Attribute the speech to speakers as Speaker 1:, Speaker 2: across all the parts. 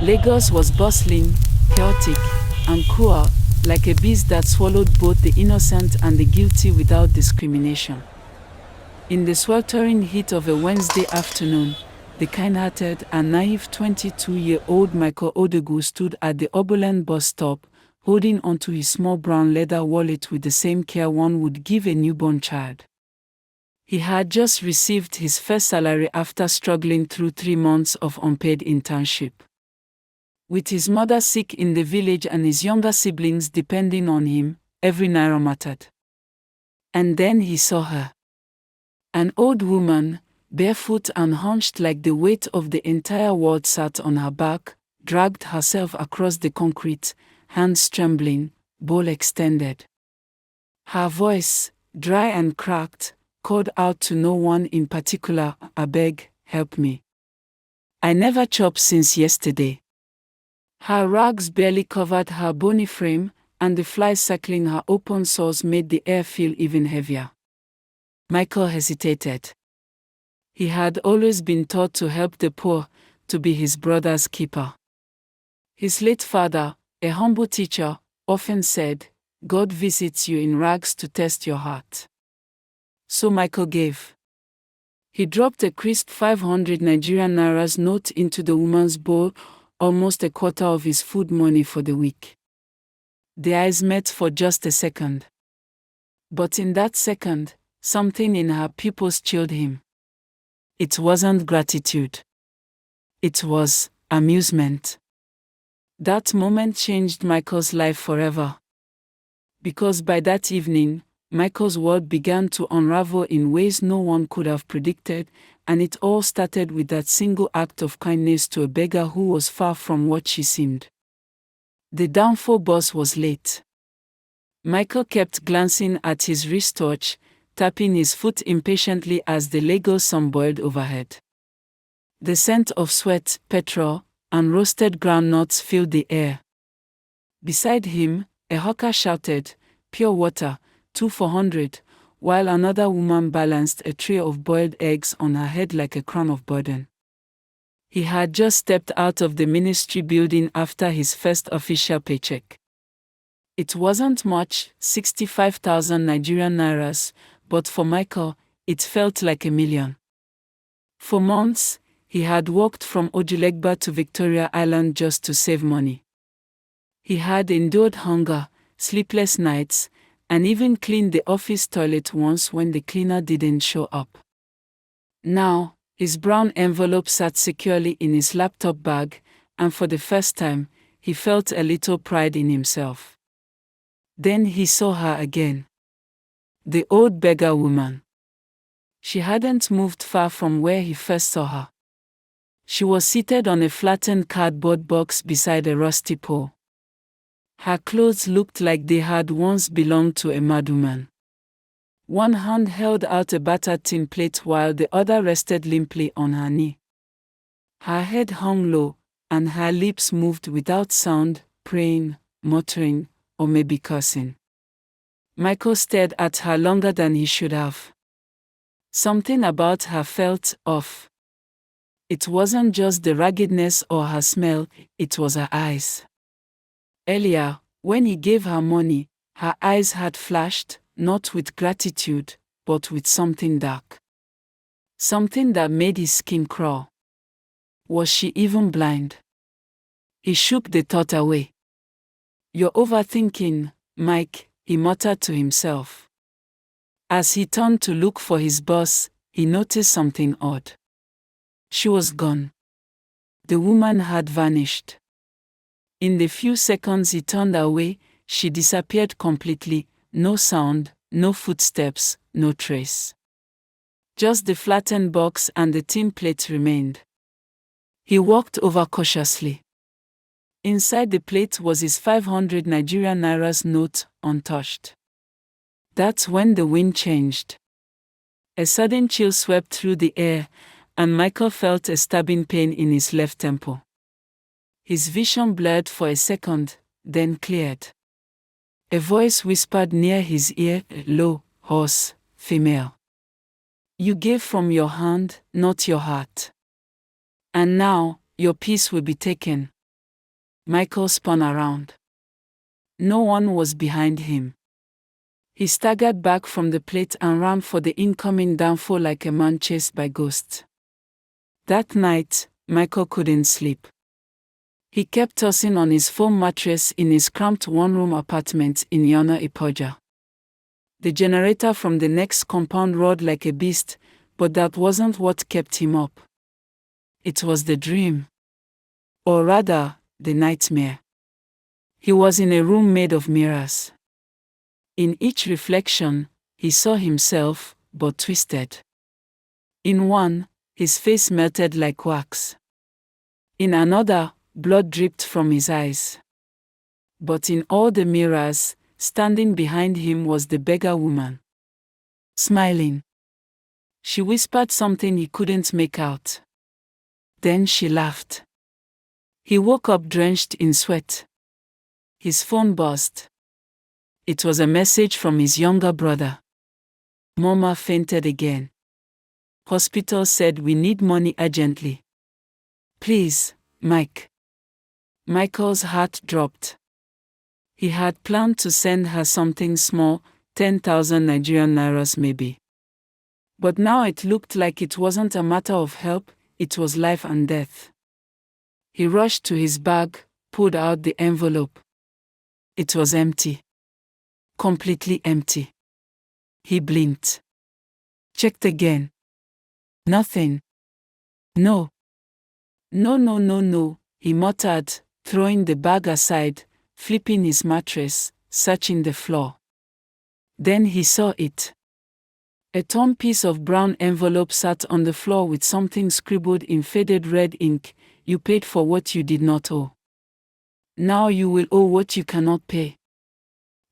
Speaker 1: Lagos was bustling, chaotic, and cruel, like a beast that swallowed both the innocent and the guilty without discrimination. In the sweltering heat of a Wednesday afternoon, the kind-hearted and naive 22-year-old Michael Odegu stood at the Oberland bus stop, holding onto his small brown leather wallet with the same care one would give a newborn child. He had just received his first salary after struggling through 3 months of unpaid internship. With his mother sick in the village and his younger siblings depending on him, every naira mattered. And then he saw her. An old woman, barefoot and hunched like the weight of the entire world sat on her back, dragged herself across the concrete, hands trembling, bowl extended. Her voice, dry and cracked, called out to no one in particular, "I beg, help me. I never chopped since yesterday." Her rags barely covered her bony frame, and the flies circling her open sores made the air feel even heavier. Michael hesitated. He had always been taught to help the poor, to be his brother's keeper. His late father, a humble teacher, often said, "God visits you in rags to test your heart." So Michael gave. He dropped a crisp 500 Nigerian nairas note into the woman's bowl, almost a quarter of his food money for the week. The eyes met for just a second. But in that second, something in her pupils chilled him. It wasn't gratitude. It was amusement. That moment changed Michael's life forever. Because by that evening, Michael's world began to unravel in ways no one could have predicted, and it all started with that single act of kindness to a beggar who was far from what she seemed. The downfall bus was late. Michael kept glancing at his wristwatch, tapping his foot impatiently as the Lagos sun boiled overhead. The scent of sweat, petrol, and roasted groundnuts filled the air. Beside him, a hawker shouted, "Pure water, 2 for 100, while another woman balanced a tray of boiled eggs on her head like a crown of burden. He had just stepped out of the ministry building after his first official paycheck. It wasn't much, 65,000 Nigerian nairas, but for Michael, it felt like a million. For months, he had walked from Ojulegba to Victoria Island just to save money. He had endured hunger, sleepless nights, and even cleaned the office toilet once when the cleaner didn't show up. Now, his brown envelope sat securely in his laptop bag, and for the first time, he felt a little pride in himself. Then he saw her again. The old beggar woman. She hadn't moved far from where he first saw her. She was seated on a flattened cardboard box beside a rusty pole. Her clothes looked like they had once belonged to a madwoman. One hand held out a battered tin plate while the other rested limply on her knee. Her head hung low, and her lips moved without sound, praying, muttering, or maybe cursing. Michael stared at her longer than he should have. Something about her felt off. It wasn't just the raggedness or her smell, it was her eyes. Earlier, when he gave her money, her eyes had flashed, not with gratitude, but with something dark. Something that made his skin crawl. Was she even blind? He shook the thought away. "You're overthinking, Mike," he muttered to himself. As he turned to look for his boss, he noticed something odd. She was gone. The woman had vanished. In the few seconds he turned away, she disappeared completely, no sound, no footsteps, no trace. Just the flattened box and the tin plate remained. He walked over cautiously. Inside the plate was his 500 Nigerian nairas note, untouched. That's when the wind changed. A sudden chill swept through the air, and Michael felt a stabbing pain in his left temple. His vision blurred for a second, then cleared. A voice whispered near his ear, low, hoarse, female. "You gave from your hand, not your heart. And now, your peace will be taken." Michael spun around. No one was behind him. He staggered back from the plate and ran for the incoming downfall like a man chased by ghosts. That night, Michael couldn't sleep. He kept tossing on his foam mattress in his cramped one-room apartment in Yana Ipoja. The generator from the next compound roared like a beast, but that wasn't what kept him up. It was the dream. Or rather, the nightmare. He was in a room made of mirrors. In each reflection, he saw himself, but twisted. In one, his face melted like wax. In another, blood dripped from his eyes. But in all the mirrors, standing behind him was the beggar woman. Smiling. She whispered something he couldn't make out. Then she laughed. He woke up drenched in sweat. His phone buzzed. It was a message from his younger brother. Mama fainted again. Hospital said we need money urgently. Please, Mike. Michael's heart dropped. He had planned to send her something small, 10,000 Nigerian nairas maybe. But now it looked like it wasn't a matter of help, it was life and death. He rushed to his bag, pulled out the envelope. It was empty. Completely empty. He blinked. Checked again. Nothing. No. No, he muttered, throwing the bag aside, flipping his mattress, searching the floor. Then he saw it. A torn piece of brown envelope sat on the floor with something scribbled in faded red ink. You paid for what you did not owe. Now you will owe what you cannot pay.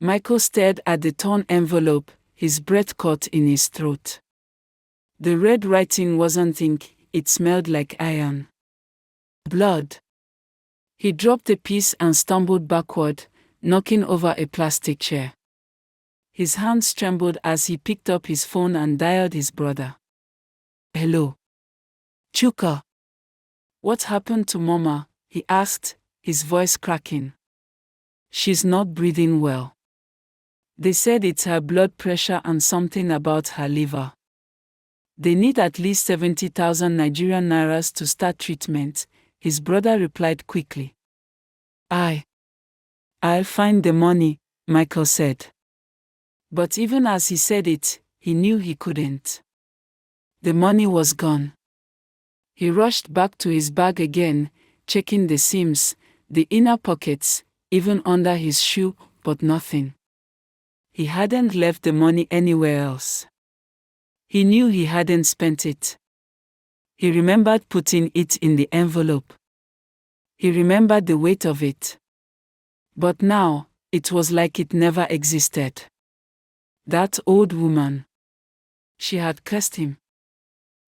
Speaker 1: Michael stared at the torn envelope, his breath caught in his throat. The red writing wasn't ink, it smelled like iron. Blood. He dropped the piece and stumbled backward, knocking over a plastic chair. His hands trembled as he picked up his phone and dialed his brother. Hello. Chuka. What happened to Mama? He asked, his voice cracking. She's not breathing well. They said it's her blood pressure and something about her liver. They need at least 70,000 Nigerian nairas to start treatment, his brother replied quickly. I'll find the money, Michael said. But even as he said it, he knew he couldn't. The money was gone. He rushed back to his bag again, checking the seams, the inner pockets, even under his shoe, but nothing. He hadn't left the money anywhere else. He knew he hadn't spent it. He remembered putting it in the envelope. He remembered the weight of it. But now, it was like it never existed. That old woman. She had cursed him.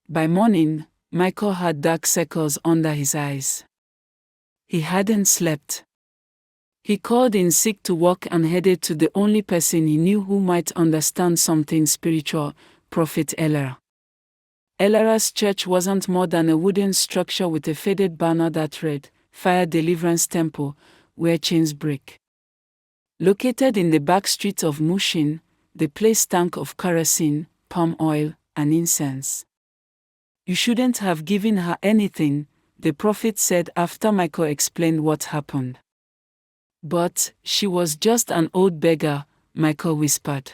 Speaker 1: By morning, Michael had dark circles under his eyes. He hadn't slept. He called in sick to work and headed to the only person he knew who might understand something spiritual, Prophet Elera. Elera's church wasn't more than a wooden structure with a faded banner that read, Fire Deliverance Temple, where chains break. Located in the back streets of Mushin, the place stank of kerosene, palm oil, and incense. You shouldn't have given her anything, the prophet said after Michael explained what happened. But she was just an old beggar, Michael whispered.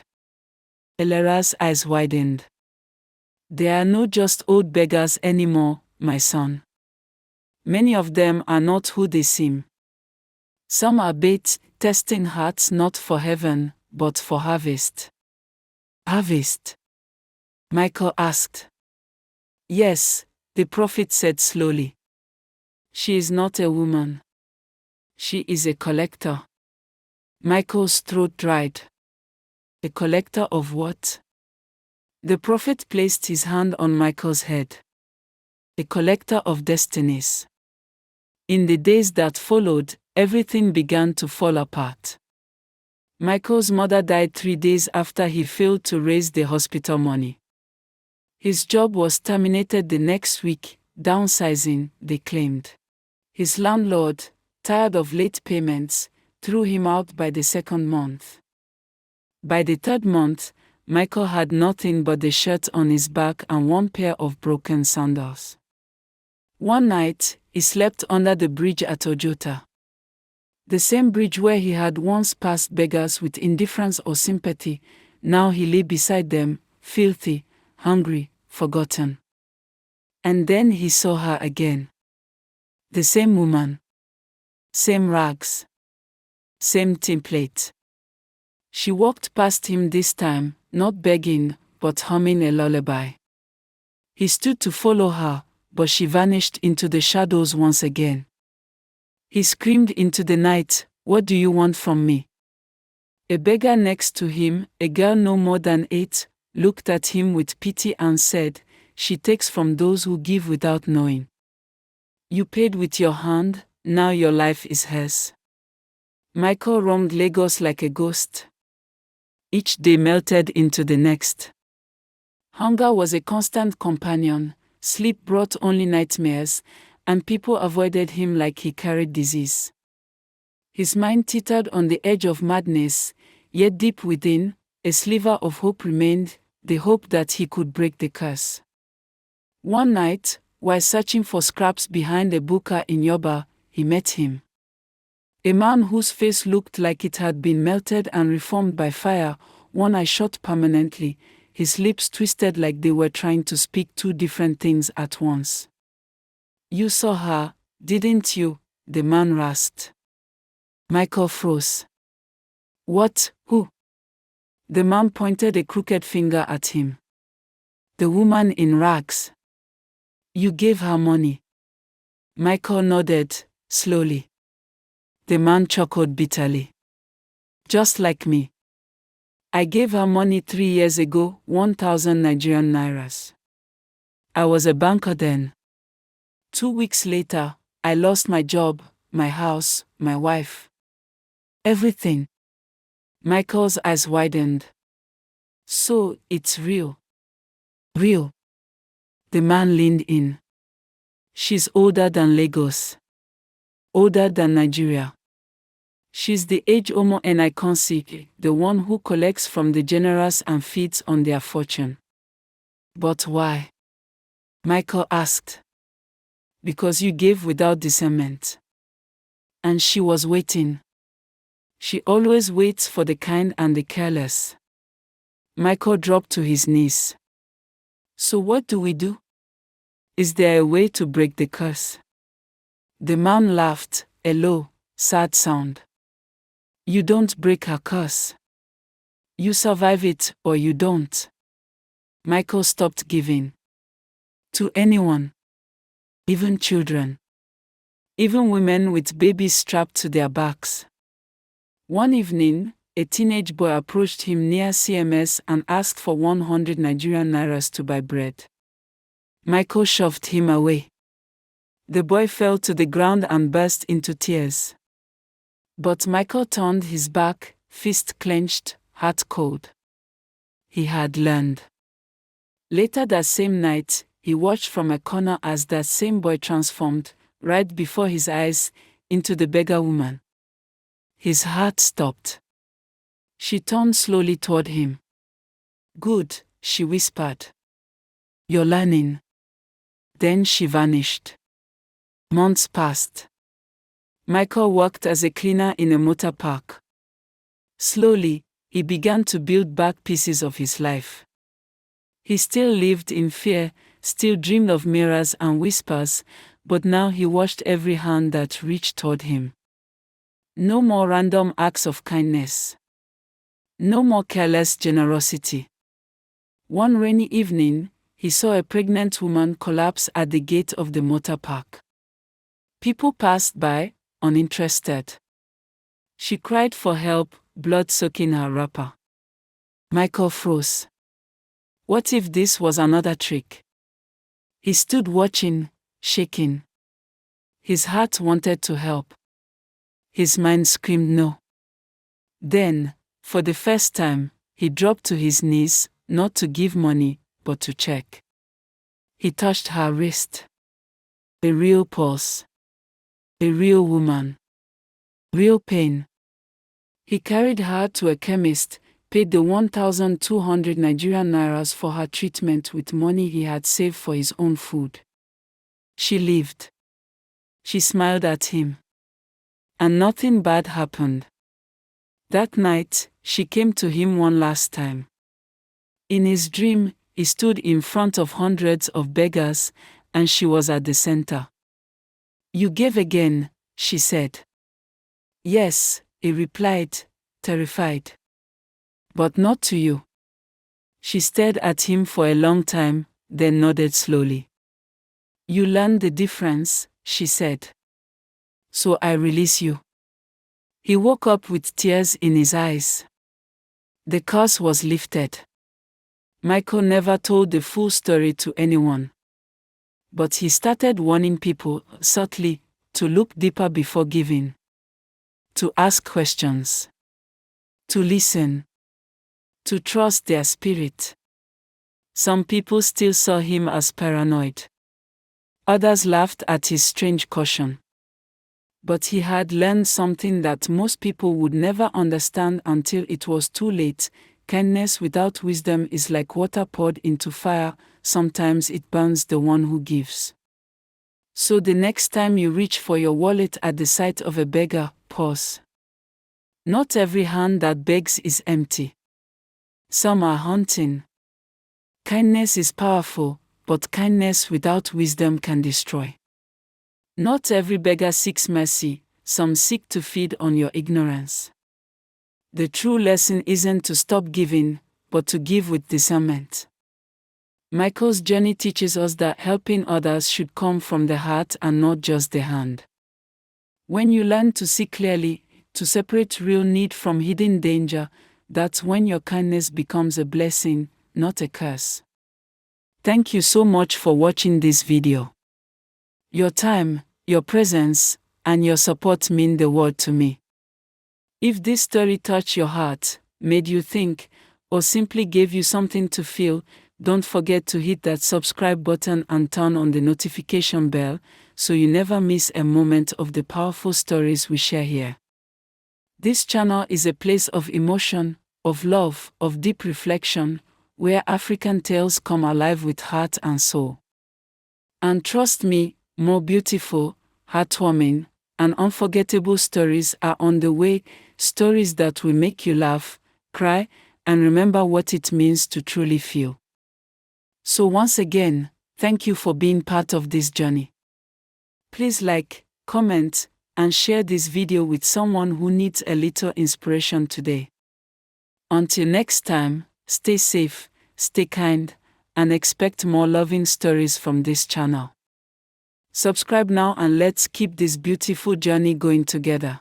Speaker 1: Elera's eyes widened. There are no just old beggars anymore, my son. Many of them are not who they seem. Some are bait, testing hearts not for heaven, but for harvest. Harvest? Michael asked. Yes, the prophet said slowly. She is not a woman. She is a collector. Michael's throat dried. A collector of what? The prophet placed his hand on Michael's head. A collector of destinies. In the days that followed, everything began to fall apart. Michael's mother died 3 days after he failed to raise the hospital money. His job was terminated the next week, downsizing, they claimed. His landlord, tired of late payments, threw him out by the second month. By the third month, Michael had nothing but the shirt on his back and one pair of broken sandals. One night, he slept under the bridge at Ojota. The same bridge where he had once passed beggars with indifference or sympathy. Now he lay beside them, filthy, hungry, forgotten. And then he saw her again. The same woman. Same rags. Same template. She walked past him this time, not begging, but humming a lullaby. He stood to follow her, but she vanished into the shadows once again. He screamed into the night, "What do you want from me?" A beggar next to him, a girl no more than 8, looked at him with pity and said, "She takes from those who give without knowing. You paid with your hand, now your life is hers." Michael roamed Lagos like a ghost. Each day melted into the next. Hunger was a constant companion, sleep brought only nightmares, and people avoided him like he carried disease. His mind teetered on the edge of madness, yet deep within, a sliver of hope remained, the hope that he could break the curse. One night, while searching for scraps behind a buka in Yoruba, he met him. A man whose face looked like it had been melted and reformed by fire, one eye shut permanently, his lips twisted like they were trying to speak two different things at once. "You saw her, didn't you?" the man rasped. Michael froze. "What? Who?" The man pointed a crooked finger at him. "The woman in rags. You gave her money." Michael nodded, slowly. The man chuckled bitterly. "Just like me. I gave her money 3 years ago, 1,000 Nigerian nairas. I was a banker then. 2 weeks later, I lost my job, my house, my wife. Everything." Michael's eyes widened. "So, it's real." "Real." The man leaned in. "She's older than Lagos. Older than Nigeria. She's the age Omo Enikonsi, the one who collects from the generous and feeds on their fortune." "But why?" Michael asked. "Because you gave without discernment. And she was waiting. She always waits for the kind and the careless." Michael dropped to his knees. "So what do we do? Is there a way to break the curse?" The man laughed, a low, sad sound. "You don't break her curse. You survive it, or you don't." Michael stopped giving. To anyone. Even children. Even women with babies strapped to their backs. One evening, a teenage boy approached him near CMS and asked for 100 Nigerian nairas to buy bread. Michael shoved him away. The boy fell to the ground and burst into tears. But Michael turned his back, fist clenched, heart cold. He had learned. Later that same night, he watched from a corner as that same boy transformed, right before his eyes, into the beggar woman. His heart stopped. She turned slowly toward him. "Good," she whispered. "You're learning." Then she vanished. Months passed. Michael worked as a cleaner in a motor park. Slowly, he began to build back pieces of his life. He still lived in fear, still dreamed of mirrors and whispers, but now he washed every hand that reached toward him. No more random acts of kindness. No more careless generosity. One rainy evening, he saw a pregnant woman collapse at the gate of the motor park. People passed by, uninterested. She cried for help, blood soaking her wrapper. Michael froze. What if this was another trick? He stood watching, shaking. His heart wanted to help. His mind screamed no. Then, for the first time, he dropped to his knees, not to give money, but to check. He touched her wrist. A real pulse. A real woman. Real pain. He carried her to a chemist, paid the 1,200 Nigerian nairas for her treatment with money he had saved for his own food. She lived. She smiled at him. And nothing bad happened. That night, she came to him one last time. In his dream, he stood in front of hundreds of beggars, and she was at the center. "You gave again," she said. "Yes," he replied, terrified. "But not to you." She stared at him for a long time, then nodded slowly. "You learned the difference," she said. "So I release you." He woke up with tears in his eyes. The curse was lifted. Michael never told the full story to anyone. But he started warning people, subtly, to look deeper before giving. To ask questions. To listen. To trust their spirit. Some people still saw him as paranoid. Others laughed at his strange caution. But he had learned something that most people would never understand until it was too late. Kindness without wisdom is like water poured into fire, sometimes it burns the one who gives. So the next time you reach for your wallet at the sight of a beggar, pause. Not every hand that begs is empty. Some are haunting. Kindness is powerful, but kindness without wisdom can destroy. Not every beggar seeks mercy, some seek to feed on your ignorance. The true lesson isn't to stop giving, but to give with discernment. Michael's journey teaches us that helping others should come from the heart and not just the hand. When you learn to see clearly, to separate real need from hidden danger, that's when your kindness becomes a blessing, not a curse. Thank you so much for watching this video. Your time, your presence, and your support mean the world to me. If this story touched your heart, made you think, or simply gave you something to feel, don't forget to hit that subscribe button and turn on the notification bell so you never miss a moment of the powerful stories we share here. This channel is a place of emotion, of love, of deep reflection, where African tales come alive with heart and soul. And trust me, more beautiful, heartwarming, and unforgettable stories are on the way, stories that will make you laugh, cry, and remember what it means to truly feel. So once again, thank you for being part of this journey. Please like, comment, and share this video with someone who needs a little inspiration today. Until next time, stay safe, stay kind, and expect more loving stories from this channel. Subscribe now and let's keep this beautiful journey going together.